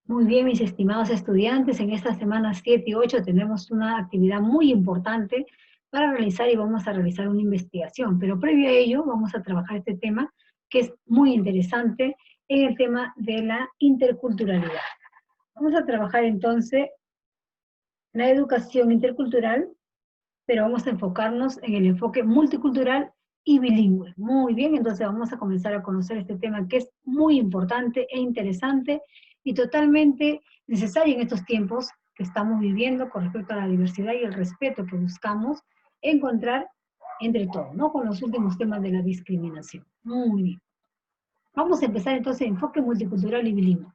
Muy bien, mis estimados estudiantes, en estas semanas 7 y 8 tenemos una actividad muy importante para realizar y vamos a realizar una investigación, pero previo a ello vamos a trabajar este tema que es muy interesante en el tema de la interculturalidad. Vamos a trabajar entonces la educación intercultural, pero vamos a enfocarnos en el enfoque multicultural y bilingüe. Muy bien, entonces vamos a comenzar a conocer este tema que es muy importante e interesante y totalmente necesario en estos tiempos que estamos viviendo con respecto a la diversidad y el respeto que buscamos encontrar entre todos, ¿no? Con los últimos temas de la discriminación. Muy bien. Vamos a empezar entonces enfoque multicultural y bilingüe.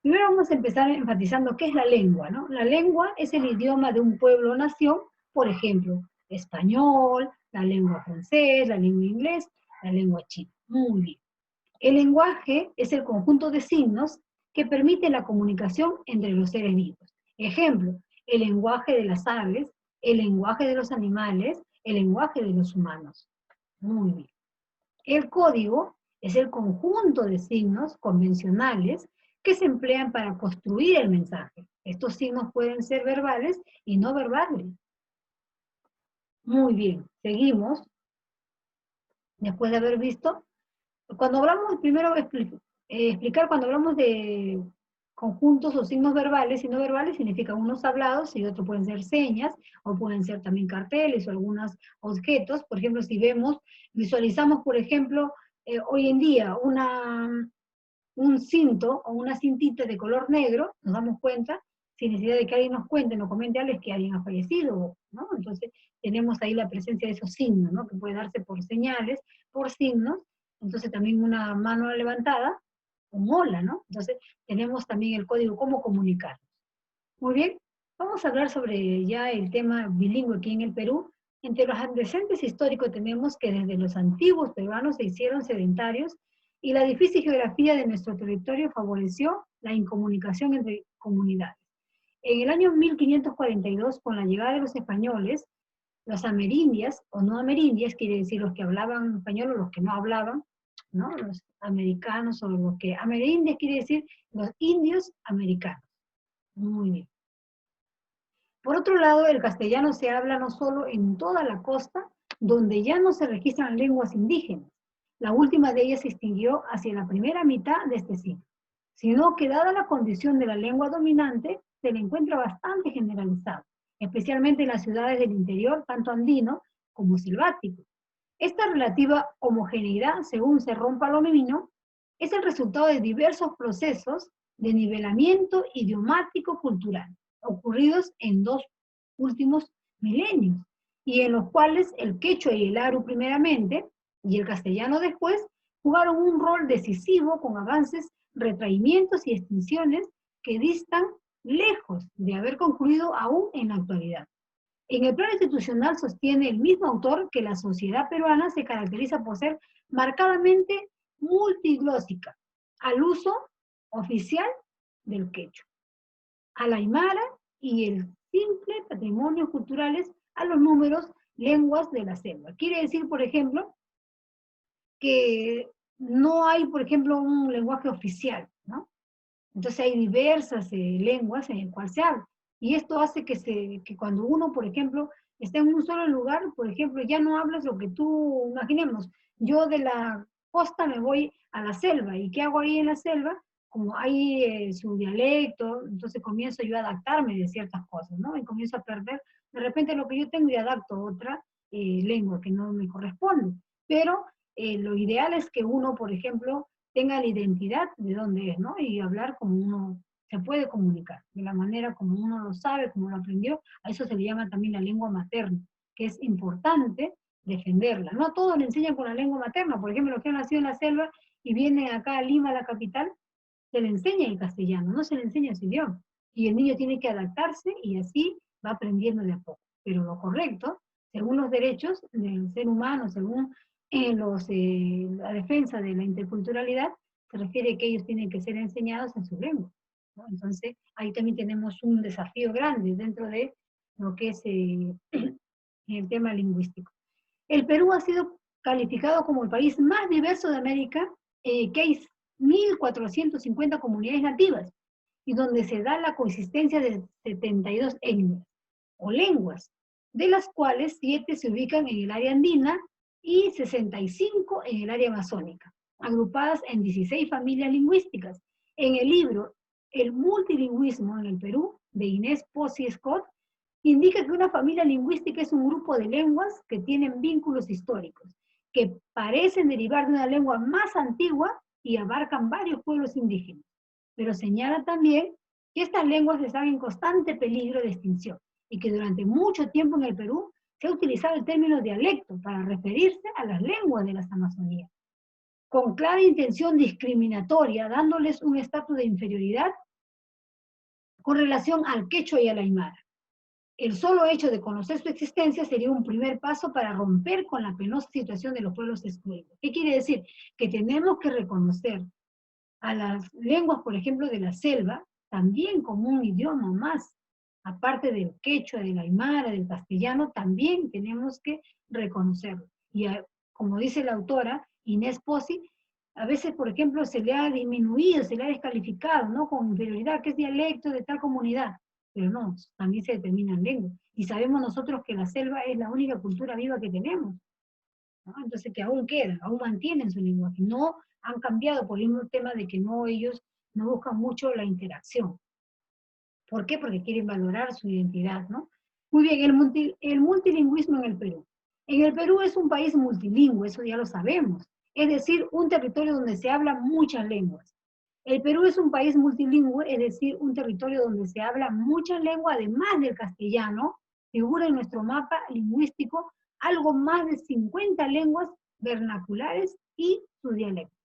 Primero vamos a empezar enfatizando qué es la lengua, ¿no? La lengua es el idioma de un pueblo o nación, por ejemplo, español, la lengua francés, la lengua inglés, la lengua china. Muy bien. El lenguaje es el conjunto de signos que permite la comunicación entre los seres vivos. Ejemplo, el lenguaje de las aves, el lenguaje de los animales, el lenguaje de los humanos. Muy bien. El código es el conjunto de signos convencionales que se emplean para construir el mensaje. Estos signos pueden ser verbales y no verbales. Muy bien, seguimos. Después de haber visto, cuando hablamos, primero explicar, cuando hablamos de conjuntos o signos verbales y no verbales, significa unos hablados y otros pueden ser señas, o pueden ser también carteles o algunos objetos. Por ejemplo, si vemos, visualizamos, por ejemplo, hoy en día un cinto o una cintita de color negro, nos damos cuenta, sin necesidad de que alguien nos cuente, nos comente algo, es que alguien ha fallecido, ¿no? Entonces tenemos ahí la presencia de esos signos, ¿no? Que puede darse por señales, por signos, entonces también una mano levantada, un hola, ¿no? Entonces tenemos también el código cómo comunicarnos. Muy bien, vamos a hablar sobre ya el tema bilingüe aquí en el Perú. Entre los antecedentes históricos tenemos que desde los antiguos peruanos se hicieron sedentarios y la difícil geografía de nuestro territorio favoreció la incomunicación entre comunidades. En el año 1542, con la llegada de los españoles, los amerindias, o no amerindias, quiere decir los que hablaban español o los que no hablaban, ¿no? Los americanos o los que... Amerindias quiere decir los indios americanos. Muy bien. Por otro lado, el castellano se habla no solo en toda la costa, donde ya no se registran lenguas indígenas. La última de ellas se extinguió hacia la primera mitad de este siglo, sino que dada la condición de la lengua dominante, se le encuentra bastante generalizado, especialmente en las ciudades del interior, tanto andino como selvático. Esta relativa homogeneidad, según se rompa lo Palomino, es el resultado de diversos procesos de nivelamiento idiomático-cultural ocurridos en dos últimos milenios, y en los cuales el quechua y el aru primeramente, y el castellano después, jugaron un rol decisivo con avances, retraimientos y extinciones que distan lejos de haber concluido aún en la actualidad. En el plano institucional sostiene el mismo autor que la sociedad peruana se caracteriza por ser marcadamente multiglósica, al uso oficial del quechua, a la aymara y el simple patrimonio culturales a los números lenguas de la selva. Quiere decir, por ejemplo, que no hay, por ejemplo, un lenguaje oficial, ¿no? Entonces hay diversas lenguas en el cual se habla. Y esto hace que cuando uno, por ejemplo, está en un solo lugar, por ejemplo, ya no hablas lo que tú, imaginemos, yo de la costa me voy a la selva, ¿y qué hago ahí en la selva? Como hay su dialecto, entonces comienzo yo a adaptarme de ciertas cosas, ¿no? Y comienzo a perder de repente lo que yo tengo y adapto a otra lengua que no me corresponde. Pero lo ideal es que uno, por ejemplo, tenga la identidad de dónde es, ¿no? Y hablar como uno se puede comunicar, de la manera como uno lo sabe, como lo aprendió. A eso se le llama también la lengua materna, que es importante defenderla. No a todos le enseñan con la lengua materna. Por ejemplo, los que han nacido en la selva y vienen acá a Lima, la capital, se le enseña el castellano, no se le enseña su idioma. Y el niño tiene que adaptarse y así va aprendiendo de a poco. Pero lo correcto, según los derechos del ser humano, según la defensa de la interculturalidad, se refiere a que ellos tienen que ser enseñados en su lengua, ¿no? Entonces, ahí también tenemos un desafío grande dentro de lo que es el tema lingüístico. El Perú ha sido calificado como el país más diverso de América, que hay 1.450 comunidades nativas, y donde se da la coexistencia de 72 etnias o lenguas, de las cuales 7 se ubican en el área andina y 65 en el área amazónica, agrupadas en 16 familias lingüísticas. En el libro El multilingüismo en el Perú, de Inés Pozzi Scott, indica que una familia lingüística es un grupo de lenguas que tienen vínculos históricos, que parecen derivar de una lengua más antigua y abarcan varios pueblos indígenas. Pero señala también que estas lenguas están en constante peligro de extinción y que durante mucho tiempo en el Perú se ha utilizado el término dialecto para referirse a las lenguas de las Amazonías, con clara intención discriminatoria, dándoles un estatus de inferioridad con relación al quechua y al aymara. El solo hecho de conocer su existencia sería un primer paso para romper con la penosa situación de los pueblos excluidos. ¿Qué quiere decir? Que tenemos que reconocer a las lenguas, por ejemplo, de la selva, también como un idioma más. Aparte del quechua, del aymara, del castellano, también tenemos que reconocerlo. Y como dice la autora Inés Pozzi, a veces, por ejemplo, se le ha disminuido, se le ha descalificado, ¿no? Con inferioridad, que es dialecto de tal comunidad. Pero no, también se determinan lenguas. Y sabemos nosotros que la selva es la única cultura viva que tenemos, ¿no? Entonces, que aún quedan, aún mantienen su lenguaje. No han cambiado por el mismo tema de que no, ellos no buscan mucho la interacción. ¿Por qué? Porque quieren valorar su identidad, ¿no? Muy bien, el multilingüismo en el Perú. En el Perú es un país multilingüe, eso ya lo sabemos. Es decir, un territorio donde se hablan muchas lenguas. El Perú es un país multilingüe, es decir, un territorio donde se habla muchas lenguas, además del castellano, figura en nuestro mapa lingüístico algo más de 50 lenguas vernaculares y sus dialectos.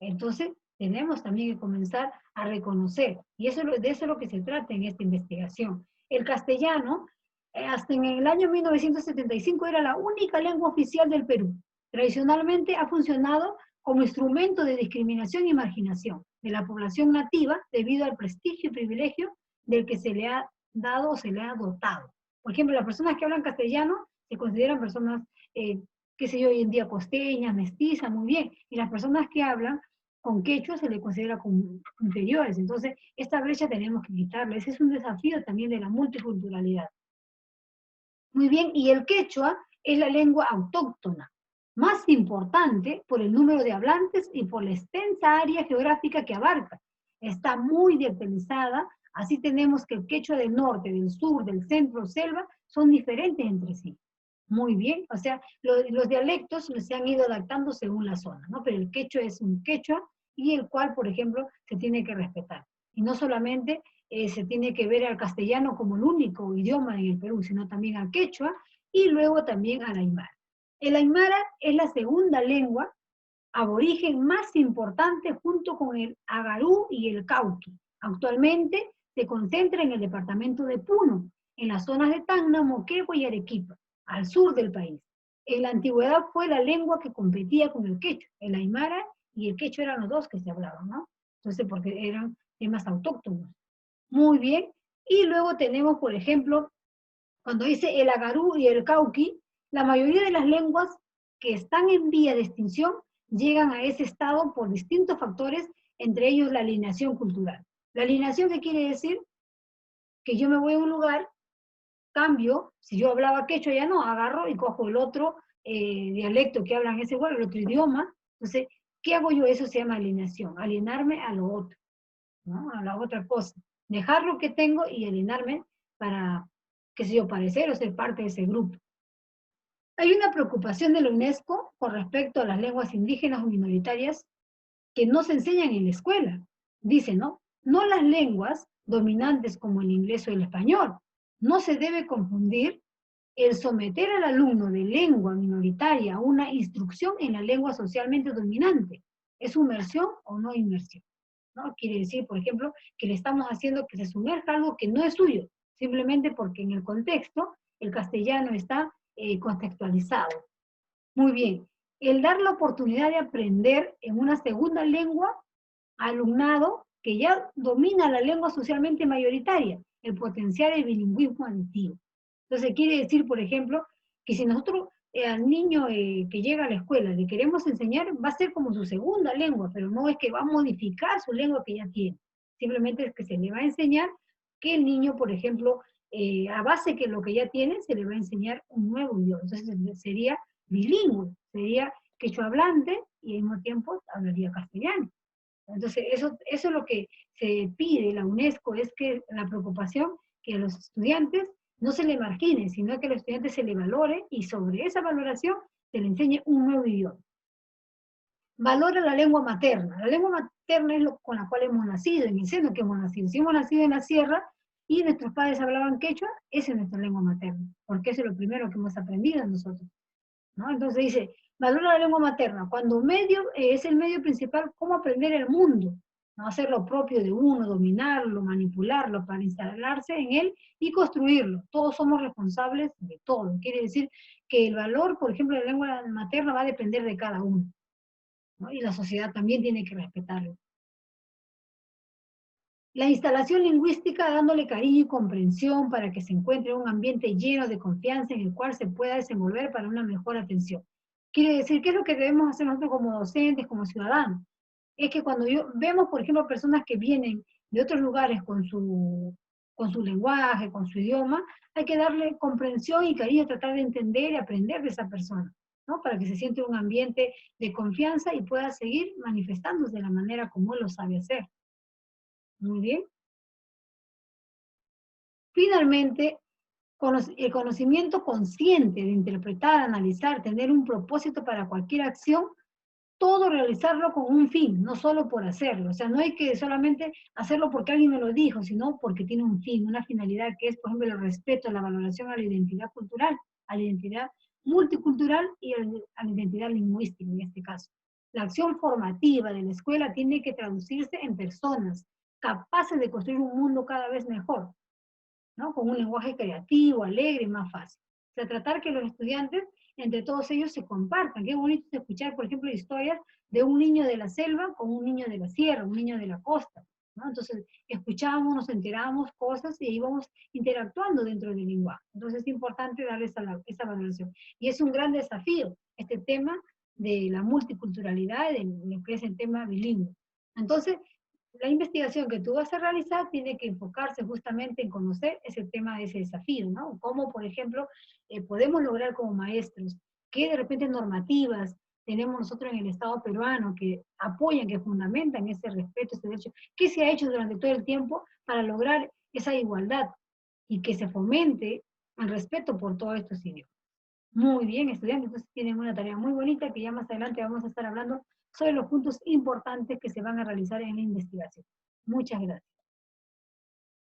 Entonces, tenemos también que comenzar a reconocer, y de eso es lo que se trata en esta investigación. El castellano, hasta en el año 1975, era la única lengua oficial del Perú. Tradicionalmente ha funcionado como instrumento de discriminación y marginación de la población nativa debido al prestigio y privilegio del que se le ha dado o se le ha dotado. Por ejemplo, las personas que hablan castellano se consideran personas, qué sé yo, hoy en día costeñas, mestizas, muy bien, y las personas que hablan con quechua se le considera como inferiores. Entonces, esta brecha tenemos que quitarla. Ese es un desafío también de la multiculturalidad. Muy bien, y el quechua es la lengua autóctona, más importante por el número de hablantes y por la extensa área geográfica que abarca. Está muy dialectalizada, así tenemos que el quechua del norte, del sur, del centro, selva, son diferentes entre sí. Muy bien, o sea, los dialectos se han ido adaptando según la zona, ¿no? Pero el quechua es un quechua y el cual, por ejemplo, se tiene que respetar. Y no solamente se tiene que ver al castellano como el único idioma en el Perú, sino también al quechua y luego también al aymara. El aymara es la segunda lengua aborigen más importante junto con el agarú y el cauqui. Actualmente se concentra en el departamento de Puno, en las zonas de Tacna, Moquegua y Arequipa, al sur del país. En la antigüedad fue la lengua que competía con el quechua. El aymara y el quechua eran los dos que se hablaban, ¿no? Entonces, porque eran temas autóctonos. Muy bien. Y luego tenemos, por ejemplo, cuando dice el agarú y el cauqui, la mayoría de las lenguas que están en vía de extinción llegan a ese estado por distintos factores, entre ellos la alineación cultural. La alineación, ¿qué quiere decir? Que yo me voy a un lugar, cambio, si yo hablaba quechua ya no, agarro y cojo el otro dialecto que hablan ese lugar, el otro idioma. Entonces, ¿qué hago yo? Eso se llama alineación, alienarme a lo otro, ¿no? A la otra cosa. Dejar lo que tengo y alienarme para, qué sé yo, parecer o ser parte de ese grupo. Hay una preocupación de la UNESCO con respecto a las lenguas indígenas o minoritarias que no se enseñan en la escuela. Dice, ¿no? No las lenguas dominantes como el inglés o el español. No se debe confundir el someter al alumno de lengua minoritaria a una instrucción en la lengua socialmente dominante. ¿Es inmersión o no inmersión? ¿No? Quiere decir, por ejemplo, que le estamos haciendo que se sumerja algo que no es suyo, simplemente porque en el contexto el castellano está contextualizado. Muy bien. El dar la oportunidad de aprender en una segunda lengua al alumnado que ya domina la lengua socialmente mayoritaria, el potencial del bilingüismo aditivo. Entonces quiere decir, por ejemplo, que si nosotros al niño que llega a la escuela le queremos enseñar, va a ser como su segunda lengua, pero no es que va a modificar su lengua que ya tiene, Simplemente es que se le va a enseñar que el niño, por ejemplo, a base que lo que ya tiene, se le va a enseñar un nuevo idioma. Entonces sería bilingüe, sería quechua hablante y al mismo tiempo hablaría castellano. Entonces eso es lo que se pide, la UNESCO, es que la preocupación que a los estudiantes no se le margine, sino que a los estudiantes se le valore y sobre esa valoración se le enseñe un nuevo idioma. Valora la lengua materna. La lengua materna es lo con la cual hemos nacido, en el seno que hemos nacido. Si hemos nacido en la sierra y nuestros padres hablaban quechua, esa es nuestra lengua materna, porque eso es lo primero que hemos aprendido nosotros, ¿no? Entonces dice, valora la lengua materna, cuando medio es el medio principal, cómo aprender el mundo, ¿no? Hacer lo propio de uno, dominarlo, manipularlo para instalarse en él y construirlo. Todos somos responsables de todo. Quiere decir que el valor, por ejemplo, de la lengua materna va a depender de cada uno, ¿no? Y la sociedad también tiene que respetarlo. La instalación lingüística dándole cariño y comprensión para que se encuentre un ambiente lleno de confianza en el cual se pueda desenvolver para una mejor atención. Quiere decir, ¿qué es lo que debemos hacer nosotros como docentes, como ciudadanos? Es que cuando vemos, por ejemplo, personas que vienen de otros lugares con su lenguaje, con su idioma, hay que darle comprensión y cariño, tratar de entender y aprender de esa persona, ¿no? Para que se siente un ambiente de confianza y pueda seguir manifestándose de la manera como él lo sabe hacer. Muy bien. Finalmente, el conocimiento consciente de interpretar, analizar, tener un propósito para cualquier acción, todo realizarlo con un fin, no solo por hacerlo. O sea, no hay que solamente hacerlo porque alguien me lo dijo, sino porque tiene un fin, una finalidad que es, por ejemplo, el respeto, la valoración a la identidad cultural, a la identidad multicultural y a la identidad lingüística en este caso. La acción formativa de la escuela tiene que traducirse en personas capaces de construir un mundo cada vez mejor, ¿no? Con un lenguaje creativo, alegre, más fácil. O sea, tratar que los estudiantes, entre todos ellos, se compartan. Qué bonito es escuchar, por ejemplo, historias de un niño de la selva con un niño de la sierra, un niño de la costa, ¿no? Entonces, escuchábamos, nos enterábamos cosas y íbamos interactuando dentro del lenguaje. Entonces, es importante darle esa valoración. Y es un gran desafío este tema de la multiculturalidad, de lo que es el tema bilingüe. Entonces, la investigación que tú vas a realizar tiene que enfocarse justamente en conocer ese tema de ese desafío, ¿no? Cómo, por ejemplo, podemos lograr como maestros, qué de repente normativas tenemos nosotros en el Estado peruano que apoyan, que fundamentan ese respeto, ese derecho, qué se ha hecho durante todo el tiempo para lograr esa igualdad y que se fomente el respeto por todos estos idiomas. Muy bien, estudiantes, entonces tienen una tarea muy bonita que ya más adelante vamos a estar hablando sobre los puntos importantes que se van a realizar en la investigación. Muchas gracias.